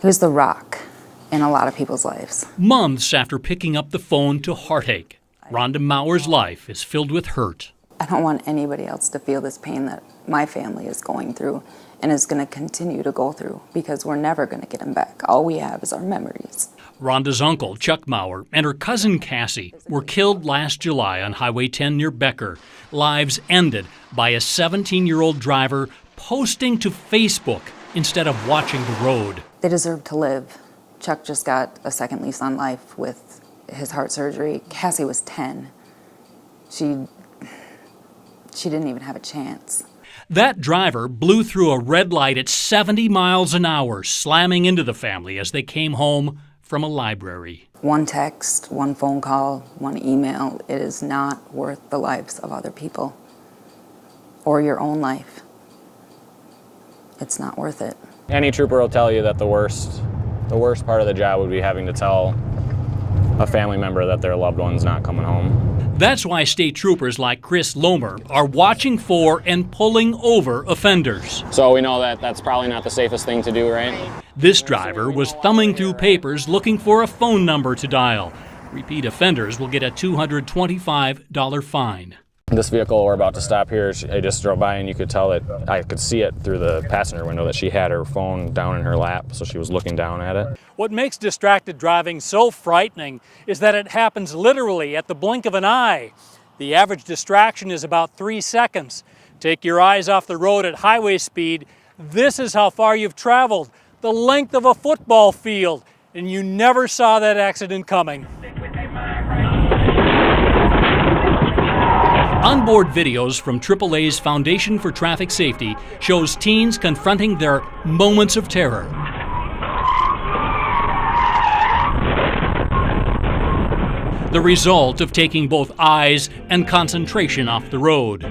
He was the rock in a lot of people's lives. Months after picking up the phone to heartache, Rhonda Mauer's life is filled with hurt. I don't want anybody else to feel this pain that my family is going through and is going to continue to go through, because we're never going to get him back. All we have is our memories. Rhonda's uncle, Chuck Mauer, and her cousin Cassie were killed last July on Highway 10 near Becker. Lives ended by a 17-year-old driver posting to Facebook instead of watching the road. They deserve to live. Chuck just got a second lease on life with his heart surgery. Cassie was 10. She didn't even have a chance. That driver blew through a red light at 70 miles an hour, slamming into the family as they came home from a library. One text, one phone call, one email, it is not worth the lives of other people or your own life. It's not worth it. Any trooper will tell you that the worst part of the job would be having to tell a family member that their loved one's not coming home. That's why state troopers like Chris Lomer are watching for and pulling over offenders. So we know that that's probably not the safest thing to do, right? This driver was thumbing through papers looking for a phone number to dial. Repeat offenders will get a $225 fine. This vehicle we're about to stop here, I just drove by and you could tell that I could see it through the passenger window that she had her phone down in her lap, so she was looking down at it. What makes distracted driving so frightening is that it happens literally at the blink of an eye. The average distraction is about 3 seconds. Take your eyes off the road at highway speed. This is how far you've traveled, the length of a football field, and you never saw that accident coming. Onboard videos from AAA's Foundation for Traffic Safety shows teens confronting their moments of terror. The result of taking both eyes and concentration off the road.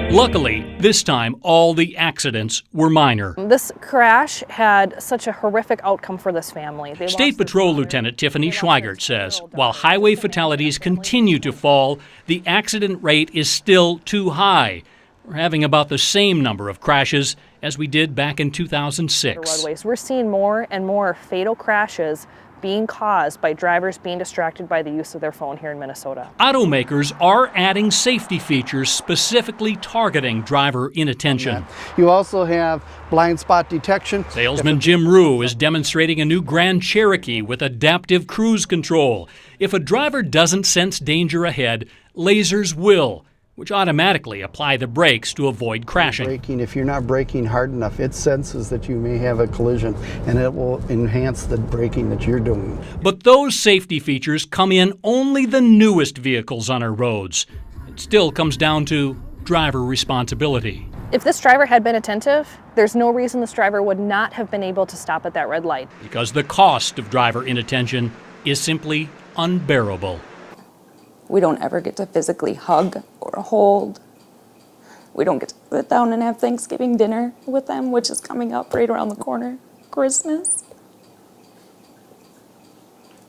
Luckily, this time all the accidents were minor. This crash had such a horrific outcome for this family. State Patrol Lieutenant Tiffany Schweigert says while highway fatalities continue to fall, the accident rate is still too high. We're having about the same number of crashes as we did back in 2006. We're seeing more and more fatal crashes being caused by drivers being distracted by the use of their phone here in Minnesota. Automakers are adding safety features specifically targeting driver inattention. You also have blind spot detection. Salesman Jim Rue is demonstrating a new Grand Cherokee with adaptive cruise control. If a driver doesn't sense danger ahead, lasers will, which automatically apply the brakes to avoid crashing. If you're not braking hard enough, it senses that you may have a collision and it will enhance the braking that you're doing. But those safety features come in only the newest vehicles on our roads. It still comes down to driver responsibility. If this driver had been attentive, there's no reason this driver would not have been able to stop at that red light. Because the cost of driver inattention is simply unbearable. We don't ever get to physically hug or hold. We don't get to sit down and have Thanksgiving dinner with them, which is coming up right around the corner, Christmas.